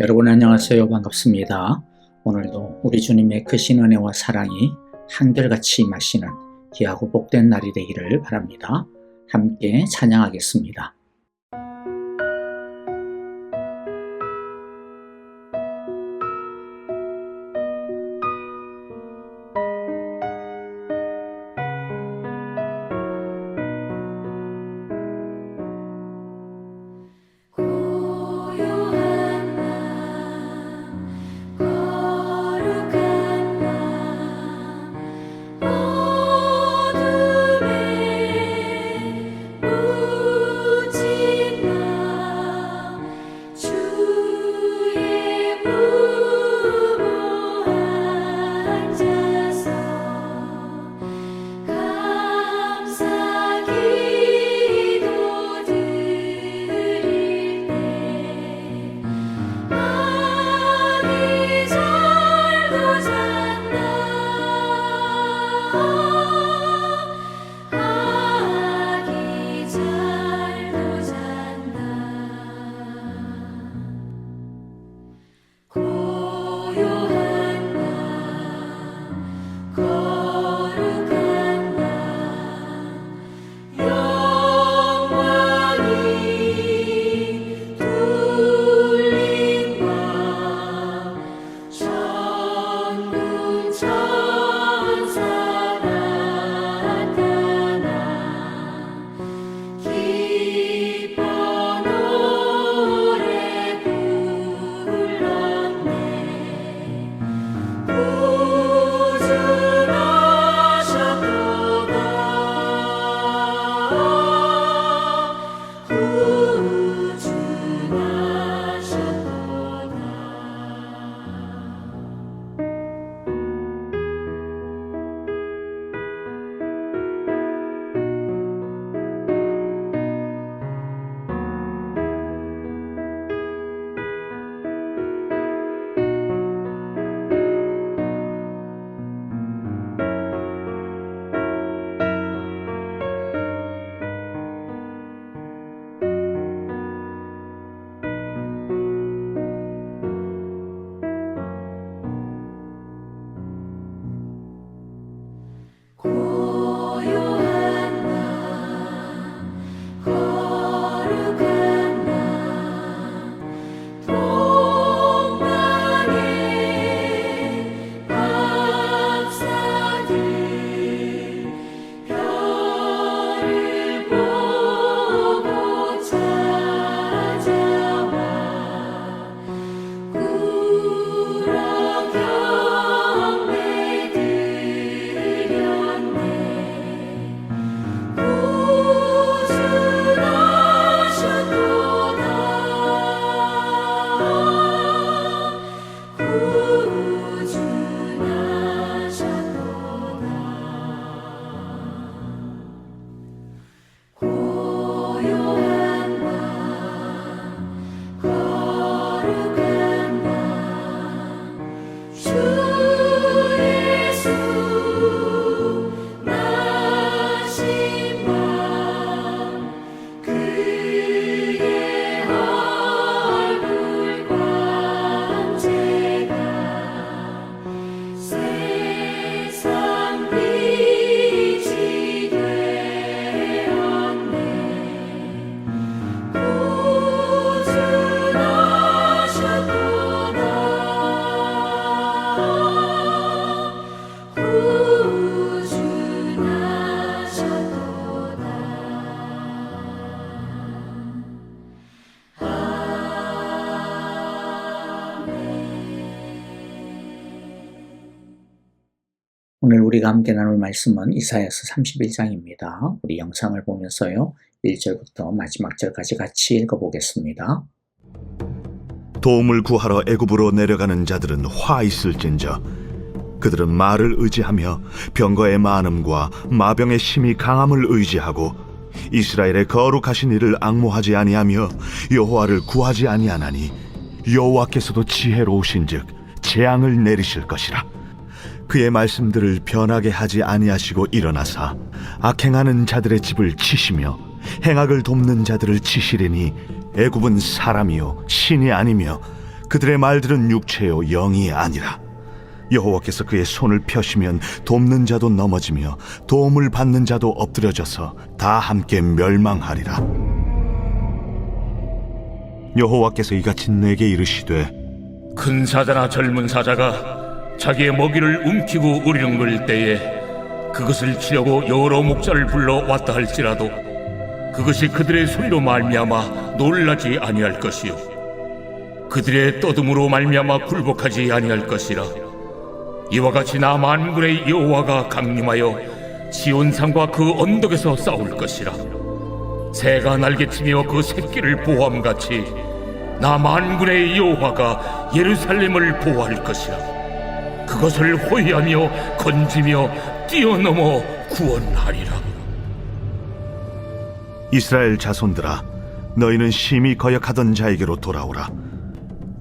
여러분 안녕하세요. 반갑습니다. 오늘도 우리 주님의 크신 은혜와 사랑이 한결같이 임하시는 귀하고 복된 날이 되기를 바랍니다. 함께 찬양하겠습니다. 오늘 우리가 함께 나눌 말씀은 이사야서 31장입니다. 우리 영상을 보면서요 1절부터 마지막 절까지 같이 읽어보겠습니다. 도움을 구하러 애굽으로 내려가는 자들은 화 있을진저 그들은 말을 의지하며 병거의 많음과 마병의 힘이 강함을 의지하고 이스라엘의 거룩하신 이를 앙모하지 아니하며 여호와를 구하지 아니하나니 여호와께서도 지혜로우신즉 재앙을 내리실 것이라. 그의 말씀들을 변하게 하지 아니하시고 일어나사 악행하는 자들의 집을 치시며 행악을 돕는 자들을 치시리니 애굽은 사람이요 신이 아니며 그들의 말들은 육체요 영이 아니라. 여호와께서 그의 손을 펴시면 돕는 자도 넘어지며 도움을 받는 자도 엎드려져서 다 함께 멸망하리라. 여호와께서 이같이 내게 이르시되, 큰 사자나 젊은 사자가 자기의 먹이를 움키고 우리렁거릴 때에 그것을 치려고 여러 목자를 불러 왔다 할지라도 그것이 그들의 소리로 말미암아 놀라지 아니할 것이요 그들의 떠듬으로 말미암아 굴복하지 아니할 것이라. 이와 같이 나 만군의 여호와가 강림하여 시온산과 그 언덕에서 싸울 것이라. 새가 날개치며 그 새끼를 보호함같이 나 만군의 여호와가 예루살렘을 보호할 것이라. 그것을 호위하며 건지며 뛰어넘어 구원하리라. 이스라엘 자손들아, 너희는 심히 거역하던 자에게로 돌아오라.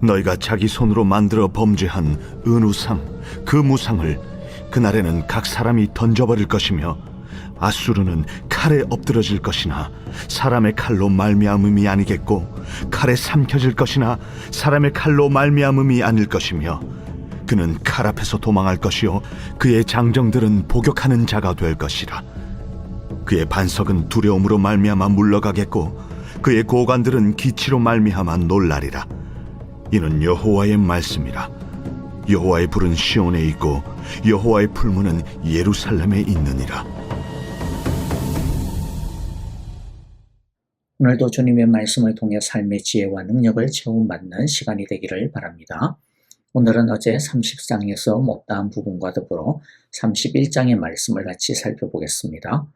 너희가 자기 손으로 만들어 범죄한 은우상, 그 무상을 그날에는 각 사람이 던져버릴 것이며, 아수르는 칼에 엎드러질 것이나 사람의 칼로 말미암음이 아니겠고, 칼에 삼켜질 것이나 사람의 칼로 말미암음이 아닐 것이며, 그는 칼 앞에서 도망할 것이요 그의 장정들은 복역하는 자가 될 것이라. 그의 반석은 두려움으로 말미암아 물러가겠고, 그의 고관들은 기치로 말미암아 놀라리라. 이는 여호와의 말씀이라. 여호와의 불은 시온에 있고 여호와의 풀무는 예루살렘에 있느니라. 오늘도 주님의 말씀을 통해 삶의 지혜와 능력을 체험받는 시간이 되기를 바랍니다. 오늘은 어제 30장에서 못다한 부분과 더불어 31장의 말씀을 같이 살펴보겠습니다.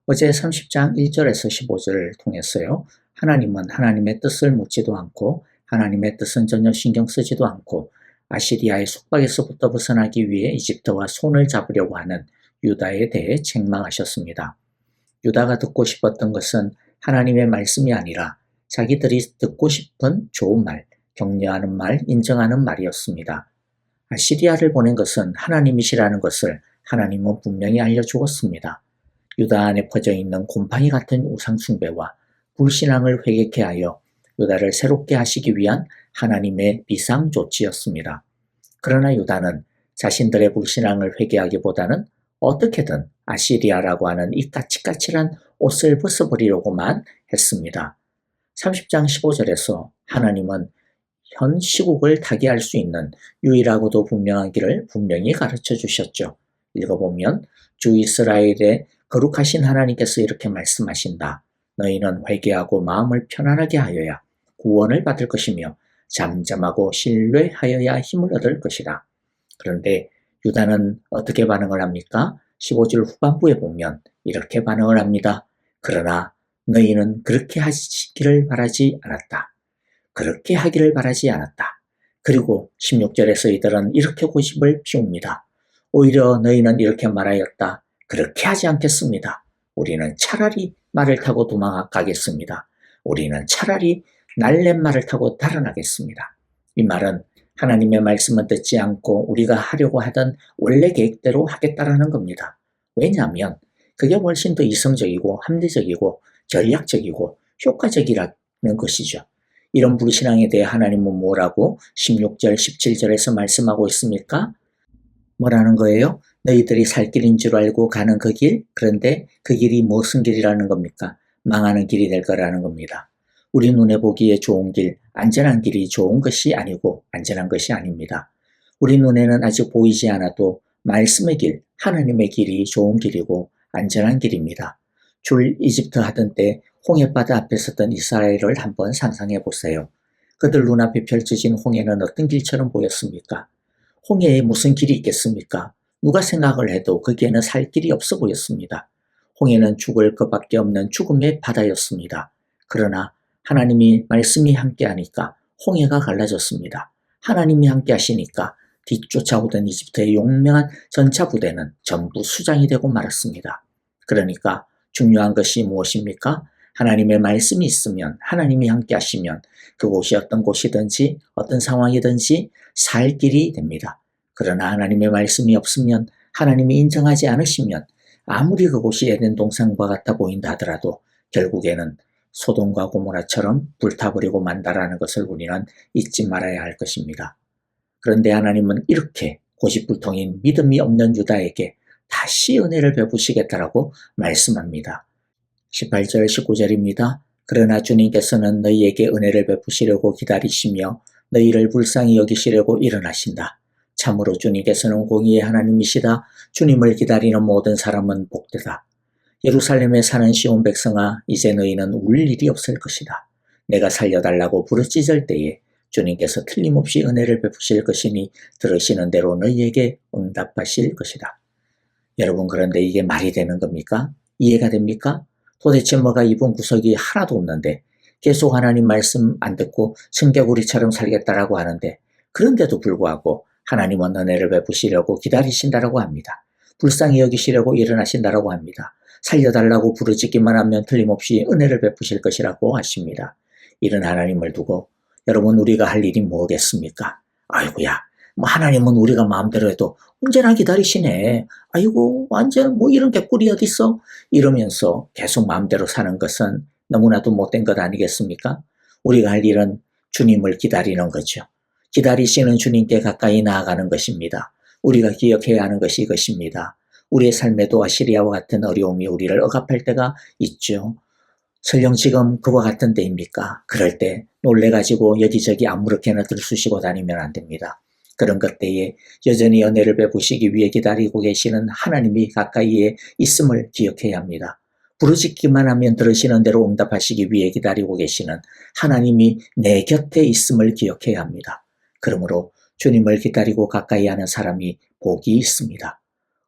어제 30장 1절에서 15절을 통해서요, 하나님은 하나님의 뜻을 묻지도 않고 하나님의 뜻은 전혀 신경 쓰지도 않고 아시리아의 속박에서부터 벗어나기 위해 이집트와 손을 잡으려고 하는 유다에 대해 책망하셨습니다. 유다가 듣고 싶었던 것은 하나님의 말씀이 아니라 자기들이 듣고 싶은 좋은 말, 격려하는 말, 인정하는 말이었습니다. 아시리아를 보낸 것은 하나님이시라는 것을 하나님은 분명히 알려주었습니다. 유다 안에 퍼져 있는 곰팡이 같은 우상숭배와 불신앙을 회개케 하여 유다를 새롭게 하시기 위한 하나님의 비상조치였습니다. 그러나 유다는 자신들의 불신앙을 회개하기보다는 어떻게든 아시리아라고 하는 이 까칠까칠한 옷을 벗어버리려고만 했습니다. 30장 15절에서 하나님은 현 시국을 타개할 수 있는 유일하고도 분명한 길을 분명히 가르쳐 주셨죠. 읽어보면 주 이스라엘의 거룩하신 하나님께서 이렇게 말씀하신다. 너희는 회개하고 마음을 편안하게 하여야 구원을 받을 것이며 잠잠하고 신뢰하여야 힘을 얻을 것이다. 그런데 유다는 어떻게 반응을 합니까? 15절 후반부에 보면 이렇게 반응을 합니다. 그러나 너희는 그렇게 하시기를 바라지 않았다. 그렇게 하기를 바라지 않았다. 그리고 16절에서 이들은 이렇게 고집을 피웁니다. 오히려 너희는 이렇게 말하였다. 그렇게 하지 않겠습니다. 우리는 차라리 말을 타고 도망가겠습니다. 우리는 차라리 날랜말을 타고 달아나겠습니다. 이 말은 하나님의 말씀은 듣지 않고 우리가 하려고 하던 원래 계획대로 하겠다라는 겁니다. 왜냐하면 그게 훨씬 더 이성적이고 합리적이고 전략적이고 효과적이라는 것이죠. 이런 불신앙에 대해 하나님은 뭐라고 16절, 17절에서 말씀하고 있습니까? 뭐라는 거예요? 너희들이 살 길인 줄 알고 가는 그 길, 그런데 그 길이 무슨 길이라는 겁니까? 망하는 길이 될 거라는 겁니다. 우리 눈에 보기에 좋은 길, 안전한 길이 좋은 것이 아니고 안전한 것이 아닙니다. 우리 눈에는 아직 보이지 않아도 말씀의 길, 하나님의 길이 좋은 길이고 안전한 길입니다. 줄 이집트 하던 때 홍해바다 앞에 섰던 이스라엘을 한번 상상해 보세요. 그들 눈앞에 펼쳐진 홍해는 어떤 길처럼 보였습니까? 홍해에 무슨 길이 있겠습니까? 누가 생각을 해도 거기에는 살 길이 없어 보였습니다. 홍해는 죽을 것밖에 없는 죽음의 바다였습니다. 그러나 하나님이 말씀이 함께하니까 홍해가 갈라졌습니다. 하나님이 함께 하시니까 뒤쫓아오던 이집트의 용맹한 전차 부대는 전부 수장이 되고 말았습니다. 그러니까 중요한 것이 무엇입니까? 하나님의 말씀이 있으면, 하나님이 함께 하시면 그곳이 어떤 곳이든지 어떤 상황이든지 살 길이 됩니다. 그러나 하나님의 말씀이 없으면, 하나님이 인정하지 않으시면 아무리 그곳이 에덴 동산과 같아 보인다 하더라도 결국에는 소돔과 고모라처럼 불타버리고 만다라는 것을 우리는 잊지 말아야 할 것입니다. 그런데 하나님은 이렇게 고집불통인 믿음이 없는 유다에게 다시 은혜를 베푸시겠다라고 말씀합니다. 18절 19절입니다. 그러나 주님께서는 너희에게 은혜를 베푸시려고 기다리시며 너희를 불쌍히 여기시려고 일어나신다. 참으로 주님께서는 공의의 하나님이시다. 주님을 기다리는 모든 사람은 복되다. 예루살렘에 사는 시온 백성아, 이제 너희는 울 일이 없을 것이다. 내가 살려달라고 부르짖을 때에 주님께서 틀림없이 은혜를 베푸실 것이니 들으시는 대로 너희에게 응답하실 것이다. 여러분, 그런데 이게 말이 되는 겁니까? 이해가 됩니까? 도대체 뭐가 이분 구석이 하나도 없는데 계속 하나님 말씀 안 듣고 청개구리처럼 살겠다라고 하는데, 그런데도 불구하고 하나님은 은혜를 베푸시려고 기다리신다라고 합니다. 불쌍히 여기시려고 일어나신다라고 합니다. 살려달라고 부르짖기만 하면 틀림없이 은혜를 베푸실 것이라고 하십니다. 이런 하나님을 두고 여러분, 우리가 할 일이 뭐겠습니까? 아이고야, 하나님은 우리가 마음대로 해도 언제나 기다리시네. 아이고, 완전 이런 개꿀이 어딨어? 이러면서 계속 마음대로 사는 것은 너무나도 못된 것 아니겠습니까? 우리가 할 일은 주님을 기다리는 거죠. 기다리시는 주님께 가까이 나아가는 것입니다. 우리가 기억해야 하는 것이 이것입니다. 우리의 삶에도 아시리아와 같은 어려움이 우리를 억압할 때가 있죠. 설령 지금 그와 같은 때입니까? 그럴 때 놀래가지고 여기저기 아무렇게나 들쑤시고 다니면 안 됩니다. 그런 것 때에 여전히 은혜를 베푸시기 위해 기다리고 계시는 하나님이 가까이에 있음을 기억해야 합니다. 부르짖기만 하면 들으시는 대로 응답하시기 위해 기다리고 계시는 하나님이 내 곁에 있음을 기억해야 합니다. 그러므로 주님을 기다리고 가까이 하는 사람이 복이 있습니다.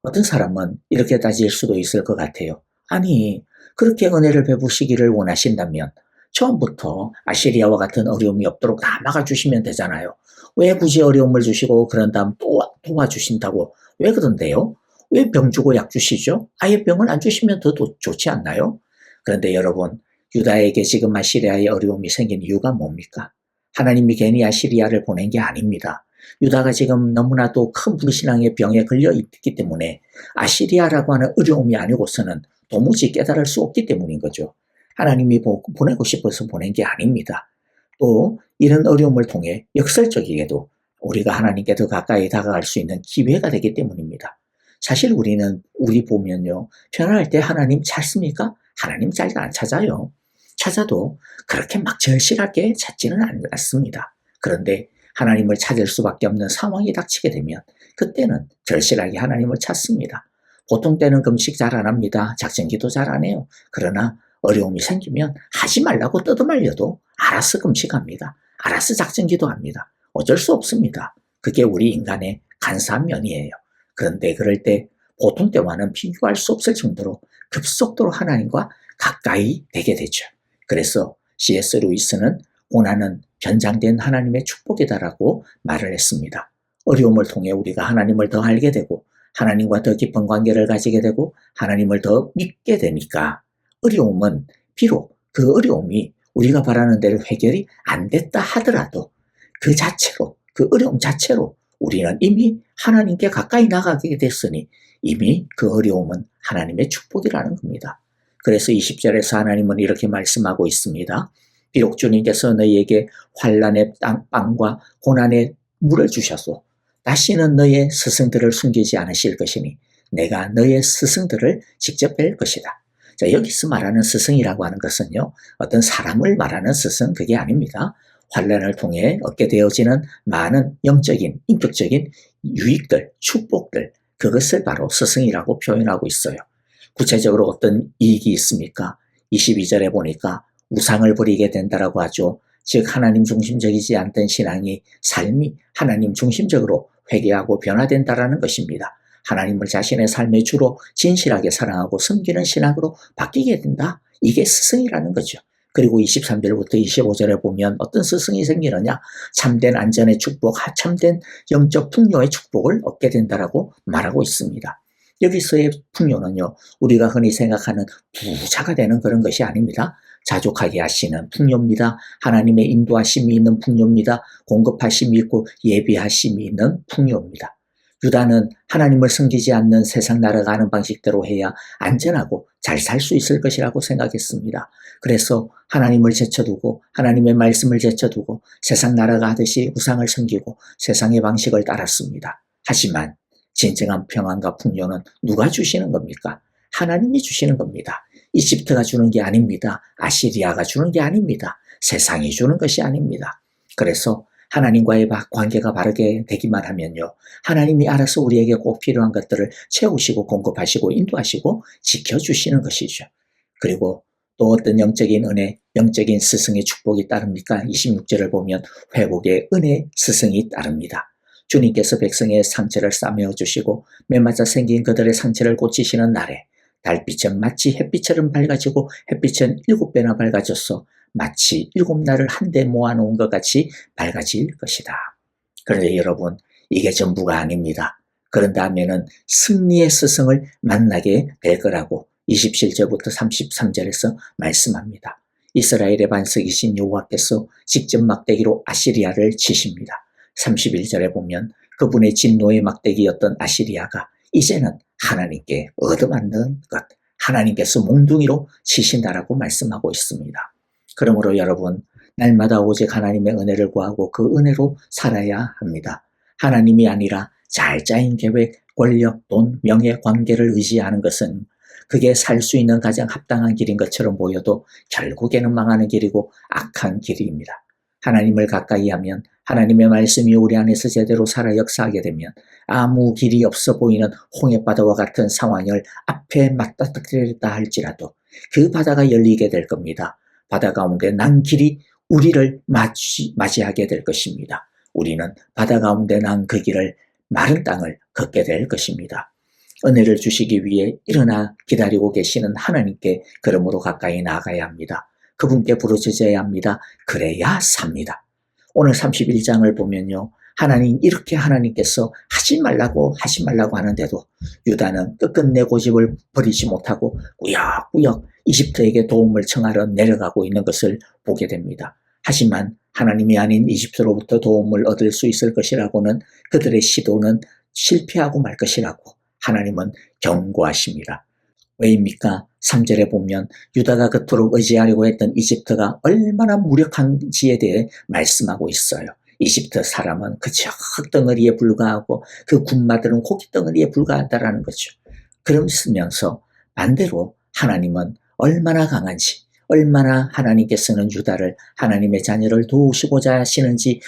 어떤 사람은 이렇게 따질 수도 있을 것 같아요. 아니, 그렇게 은혜를 베푸시기를 원하신다면 처음부터 아시리아와 같은 어려움이 없도록 다 막아주시면 되잖아요. 왜 굳이 어려움을 주시고 그런 다음 또 도와주신다고 왜 그런데요? 왜 병 주고 약 주시죠? 아예 병을 안 주시면 더 좋지 않나요? 그런데 여러분, 유다에게 지금 아시리아의 어려움이 생긴 이유가 뭡니까? 하나님이 괜히 아시리아를 보낸 게 아닙니다. 유다가 지금 너무나도 큰 불신앙의 병에 걸려 있기 때문에 아시리아라고 하는 어려움이 아니고서는 도무지 깨달을 수 없기 때문인 거죠. 하나님이 보내고 싶어서 보낸 게 아닙니다. 또 이런 어려움을 통해 역설적이게도 우리가 하나님께 더 가까이 다가갈 수 있는 기회가 되기 때문입니다. 사실 우리 보면요, 편안할 때 하나님 찾습니까? 하나님 잘 안 찾아요. 찾아도 그렇게 막 절실하게 찾지는 않습니다. 그런데 하나님을 찾을 수밖에 없는 상황이 닥치게 되면 그때는 절실하게 하나님을 찾습니다. 보통 때는 금식 잘 안 합니다. 작전기도 잘 안 해요. 그러나 어려움이 생기면 하지 말라고 뜯어말려도 알아서 금식합니다. 알아서 작전기도 합니다. 어쩔 수 없습니다. 그게 우리 인간의 간사한 면이에요. 그런데 그럴 때 보통 때와는 비교할 수 없을 정도로 급속도로 하나님과 가까이 되게 되죠. 그래서 C.S. 루이스는 고난은 변장된 하나님의 축복이다라고 말을 했습니다. 어려움을 통해 우리가 하나님을 더 알게 되고 하나님과 더 깊은 관계를 가지게 되고 하나님을 더 믿게 되니까 어려움은 비록 그 어려움이 우리가 바라는 대로 해결이 안 됐다 하더라도 그 자체로, 그 어려움 자체로 우리는 이미 하나님께 가까이 나가게 됐으니 이미 그 어려움은 하나님의 축복이라는 겁니다. 그래서 20절에서 하나님은 이렇게 말씀하고 있습니다. 비록 주님께서 너희에게 환난의 빵과 고난의 물을 주셔서 다시는 너의 스승들을 숨기지 않으실 것이니 내가 너의 스승들을 직접 뵐 것이다. 자, 여기서 말하는 스승이라고 하는 것은요, 어떤 사람을 말하는 스승, 그게 아닙니다. 환난을 통해 얻게 되어지는 많은 영적인, 인격적인 유익들, 축복들, 그것을 바로 스승이라고 표현하고 있어요. 구체적으로 어떤 이익이 있습니까? 22절에 보니까 우상을 버리게 된다라고 하죠. 즉 하나님 중심적이지 않던 신앙이 삶이 하나님 중심적으로 회개하고 변화된다라는 것입니다. 하나님을 자신의 삶의 주로 진실하게 사랑하고 섬기는 신앙으로 바뀌게 된다. 이게 스승이라는 거죠. 그리고 23절부터 25절에 보면 어떤 스승이 생기느냐? 참된 안전의 축복, 참된 영적 풍요의 축복을 얻게 된다라고 말하고 있습니다. 여기서의 풍요는요, 우리가 흔히 생각하는 부자가 되는 그런 것이 아닙니다. 자족하게 하시는 풍요입니다. 하나님의 인도하심이 있는 풍요입니다. 공급하심이 있고 예비하심이 있는 풍요입니다. 유다는 하나님을 섬기지 않는 세상 나아가는 방식대로 해야 안전하고 잘 살 수 있을 것이라고 생각했습니다. 그래서 하나님을 제쳐두고 하나님의 말씀을 제쳐두고 세상 나라가 하듯이 우상을 섬기고 세상의 방식을 따랐습니다. 하지만 진정한 평안과 풍요는 누가 주시는 겁니까? 하나님이 주시는 겁니다. 이집트가 주는 게 아닙니다. 아시리아가 주는 게 아닙니다. 세상이 주는 것이 아닙니다. 그래서 하나님과의 관계가 바르게 되기만 하면요, 하나님이 알아서 우리에게 꼭 필요한 것들을 채우시고 공급하시고 인도하시고 지켜주시는 것이죠. 그리고 또 어떤 영적인 은혜, 영적인 스승의 축복이 따릅니까? 26절을 보면 회복의 은혜 스승이 따릅니다. 주님께서 백성의 상처를 싸매어 주시고 매맞아 생긴 그들의 상처를 고치시는 날에 달빛은 마치 햇빛처럼 밝아지고 햇빛은 7배나 밝아져서 마치 7날을 한데 모아놓은 것 같이 밝아질 것이다. 그런데 여러분, 이게 전부가 아닙니다. 그런 다음에는 승리의 스승을 만나게 될 거라고 27절부터 33절에서 말씀합니다. 이스라엘의 반석이신 여호와께서 직접 막대기로 아시리아를 치십니다. 31절에 보면 그분의 진노의 막대기였던 아시리아가 이제는 하나님께 얻어맞는 것, 하나님께서 몽둥이로 치신다라고 말씀하고 있습니다. 그러므로 여러분, 날마다 오직 하나님의 은혜를 구하고 그 은혜로 살아야 합니다. 하나님이 아니라 잘 짜인 계획, 권력, 돈, 명예, 관계를 의지하는 것은 그게 살 수 있는 가장 합당한 길인 것처럼 보여도 결국에는 망하는 길이고 악한 길입니다. 하나님을 가까이 하면, 하나님의 말씀이 우리 안에서 제대로 살아 역사하게 되면 아무 길이 없어 보이는 홍해바다와 같은 상황을 앞에 맞닥뜨렸다 할지라도 그 바다가 열리게 될 겁니다. 바다 가운데 난 길이 우리를 맞이하게 될 것입니다. 우리는 바다 가운데 난 그 길을, 마른 땅을 걷게 될 것입니다. 은혜를 주시기 위해 일어나 기다리고 계시는 하나님께 그러므로 가까이 나아가야 합니다. 그분께 부르짖어야 합니다. 그래야 삽니다. 오늘 31장을 보면요, 이렇게 하나님께서 하지 말라고 하는데도 유다는 끝끝내 고집을 버리지 못하고 꾸역꾸역 이집트에게 도움을 청하러 내려가고 있는 것을 보게 됩니다. 하지만 하나님이 아닌 이집트로부터 도움을 얻을 수 있을 것이라고는, 그들의 시도는 실패하고 말 것이라고 하나님은 경고하십니다. 왜입니까? 3절에 보면 유다가 그토록 의지하려고 했던 이집트가 얼마나 무력한지에 대해 말씀하고 있어요. 이집트 사람은 그 덩어리에 불과하고 그 군마들은 고깃덩어리에 불과하다라는 거죠. 그러면서 반대로 하나님은 얼마나 강한지, 얼마나 하나님께서는 유다를, 하나님의 자녀를 도우시고자 하시는지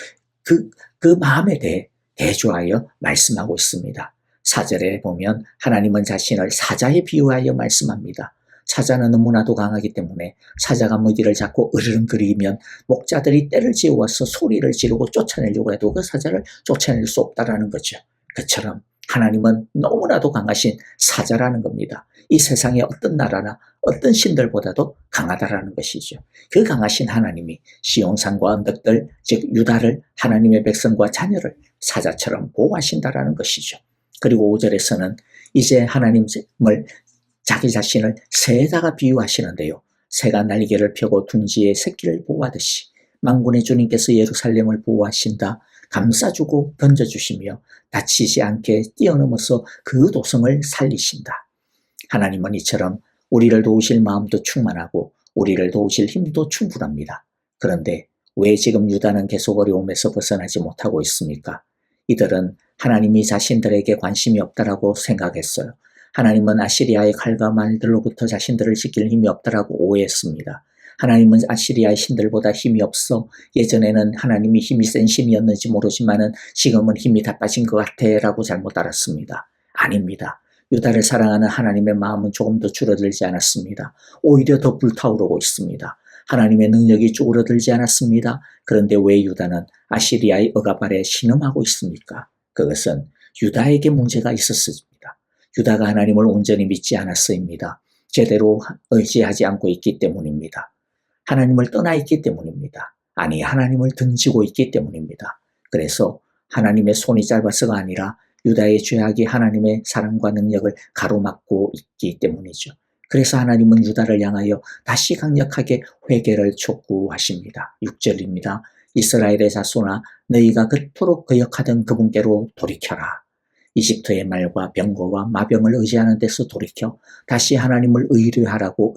그 마음에 대해 대조하여 말씀하고 있습니다. 4절에 보면 하나님은 자신을 사자에 비유하여 말씀합니다. 사자는 너무나도 강하기 때문에 사자가 먹이를 잡고 으르렁거리면 목자들이 떼를 지어와서 소리를 지르고 쫓아내려고 해도 그 사자를 쫓아낼 수 없다라는 거죠. 그처럼 하나님은 너무나도 강하신 사자라는 겁니다. 이 세상의 어떤 나라나 어떤 신들보다도 강하다라는 것이죠. 그 강하신 하나님이 시온산과 언덕들, 즉 유다를, 하나님의 백성과 자녀를 사자처럼 보호하신다라는 것이죠. 그리고 5절에서는 이제 하나님을, 자기 자신을 새에다가 비유하시는데요. 새가 날개를 펴고 둥지의 새끼를 보호하듯이 만군의 주님께서 예루살렘을 보호하신다, 감싸주고 던져주시며 다치지 않게 뛰어넘어서 그 도성을 살리신다. 하나님은 이처럼 우리를 도우실 마음도 충만하고 우리를 도우실 힘도 충분합니다. 그런데 왜 지금 유다는 계속 어려움에서 벗어나지 못하고 있습니까? 이들은 하나님이 자신들에게 관심이 없다라고 생각했어요. 하나님은 아시리아의 칼과 말들로부터 자신들을 지킬 힘이 없다라고 오해했습니다. 하나님은 아시리아의 신들보다 힘이 없어, 예전에는 하나님이 힘이 센 신이었는지 모르지만은 지금은 힘이 다 빠진 것 같아 라고 잘못 알았습니다. 아닙니다. 유다를 사랑하는 하나님의 마음은 조금 더 줄어들지 않았습니다. 오히려 더 불타오르고 있습니다. 하나님의 능력이 쭈그러들지 않았습니다. 그런데 왜 유다는 아시리아의 억압 아래 신음하고 있습니까? 그것은 유다에게 문제가 있었습니다. 유다가 하나님을 온전히 믿지 않았습니다. 제대로 의지하지 않고 있기 때문입니다. 하나님을 떠나 있기 때문입니다. 아니, 하나님을 등지고 있기 때문입니다. 그래서 하나님의 손이 짧아서가 아니라 유다의 죄악이 하나님의 사랑과 능력을 가로막고 있기 때문이죠. 그래서 하나님은 유다를 향하여 다시 강력하게 회개를 촉구하십니다. 6절입니다. 이스라엘의 자손아, 너희가 그토록 거역하던 그분께로 돌이켜라. 이집트의 말과 병거와 마병을 의지하는 데서 돌이켜 다시 하나님을 의지하라고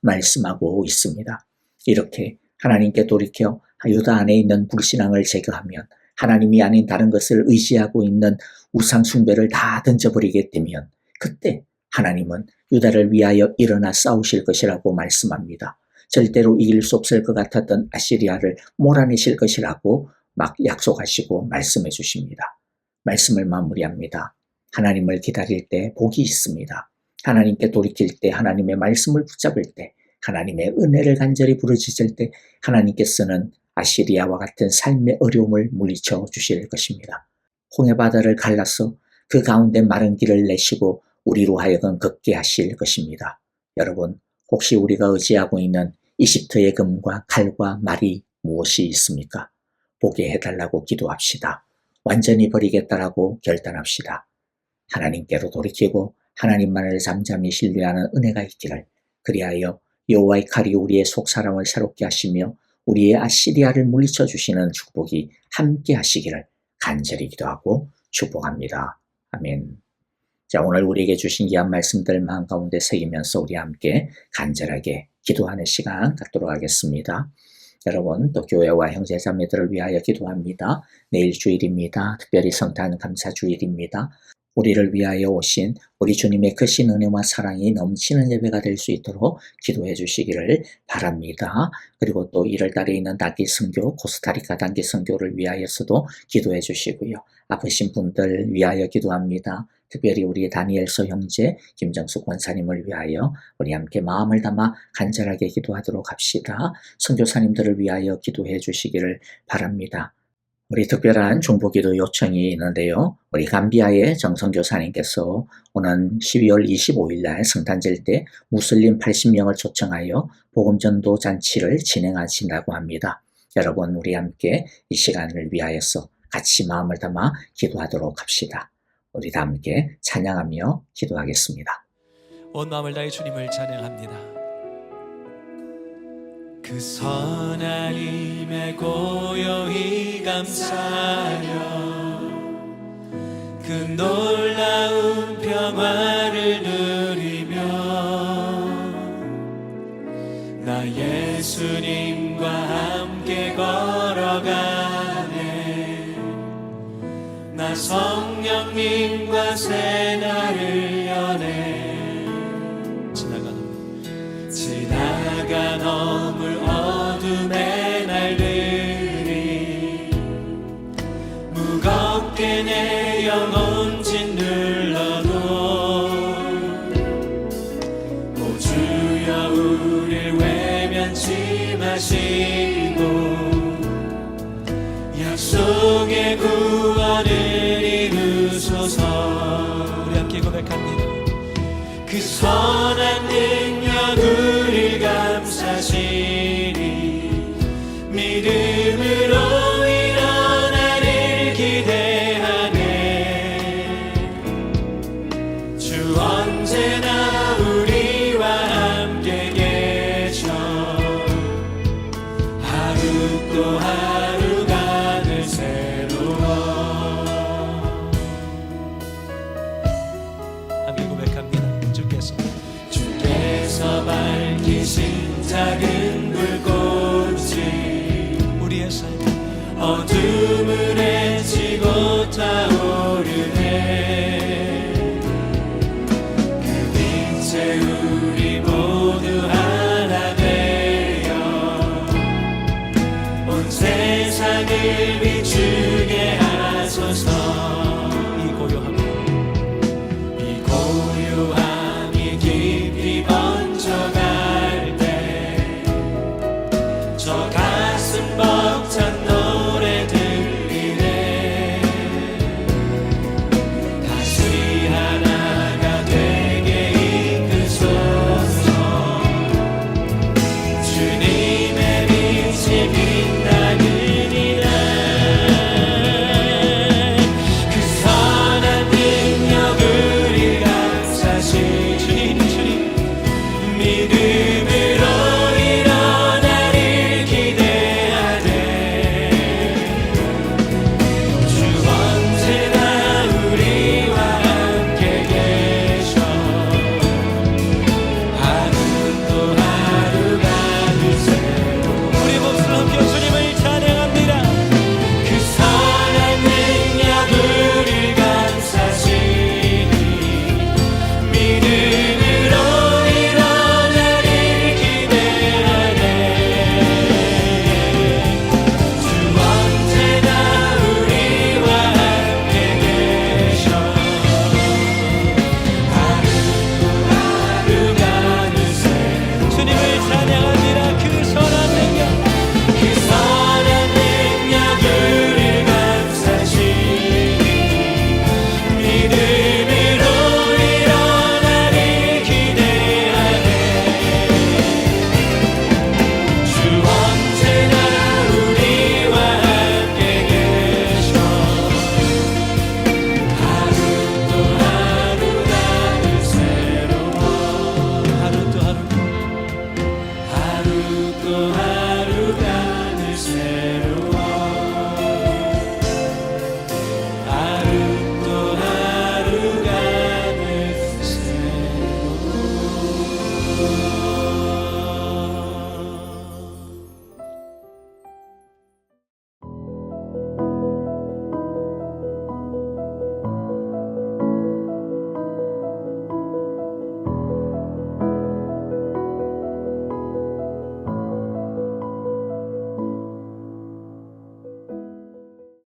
말씀하고 있습니다. 이렇게 하나님께 돌이켜 유다 안에 있는 불신앙을 제거하면, 하나님이 아닌 다른 것을 의지하고 있는 우상 숭배를 다 던져버리게 되면, 그때 하나님은 유다를 위하여 일어나 싸우실 것이라고 말씀합니다. 절대로 이길 수 없을 것 같았던 아시리아를 몰아내실 것이라고 막 약속하시고 말씀해 주십니다. 말씀을 마무리합니다. 하나님을 기다릴 때 복이 있습니다. 하나님께 돌이킬 때, 하나님의 말씀을 붙잡을 때, 하나님의 은혜를 간절히 부르짖을 때 하나님께서는 아시리아와 같은 삶의 어려움을 물리쳐 주실 것입니다. 홍해바다를 갈라서 그 가운데 마른 길을 내시고 우리로 하여금 걷게 하실 것입니다. 여러분, 혹시 우리가 의지하고 있는 이집트의 금과 칼과 말이 무엇이 있습니까? 보게 해달라고 기도합시다. 완전히 버리겠다라고 결단합시다. 하나님께로 돌이키고 하나님만을 잠잠히 신뢰하는 은혜가 있기를, 그리하여 여호와의 칼이 우리의 속사람을 새롭게 하시며 우리의 아시리아를 물리쳐 주시는 축복이 함께 하시기를 간절히 기도하고 축복합니다. 아멘. 자, 오늘 우리에게 주신 귀한 말씀들 마음 가운데 새기면서 우리 함께 간절하게 기도하는 시간 갖도록 하겠습니다. 여러분, 또 교회와 형제자매들을 위하여 기도합니다. 내일 주일입니다. 특별히 성탄 감사주일입니다. 우리를 위하여 오신 우리 주님의 크신 은혜와 사랑이 넘치는 예배가 될 수 있도록 기도해 주시기를 바랍니다. 그리고 또 1월 달에 있는 단기 선교, 코스타리카 단기 선교를 위하여서도 기도해 주시고요. 아프신 분들 위하여 기도합니다. 특별히 우리 다니엘서 형제, 김정숙 권사님을 위하여 우리 함께 마음을 담아 간절하게 기도하도록 합시다. 선교사님들을 위하여 기도해 주시기를 바랍니다. 우리 특별한 중보기도 요청이 있는데요. 우리 감비아의 정선교사님께서 오는 12월 25일 날 성탄절 때 무슬림 80명을 초청하여 복음전도 잔치를 진행하신다고 합니다. 여러분, 우리 함께 이 시간을 위하여서 같이 마음을 담아 기도하도록 합시다. 우리 다 함께 찬양하며 기도하겠습니다. 온 마음을 다해 주님을 찬양합니다. 그 선한 힘에 고요히 감사하며 그 놀라운 평화를 누리며 나 예수님과 함께 걸어가네. 나 성령님과 새 날을 여네. 지나가 넘을 어둠의 날들이 무겁게 내 영혼 짓눌러도 오 주여 우릴 외면치 마시고 약속의 구원을 이루소서. 우리 함께 고백합니다. 그 선한 일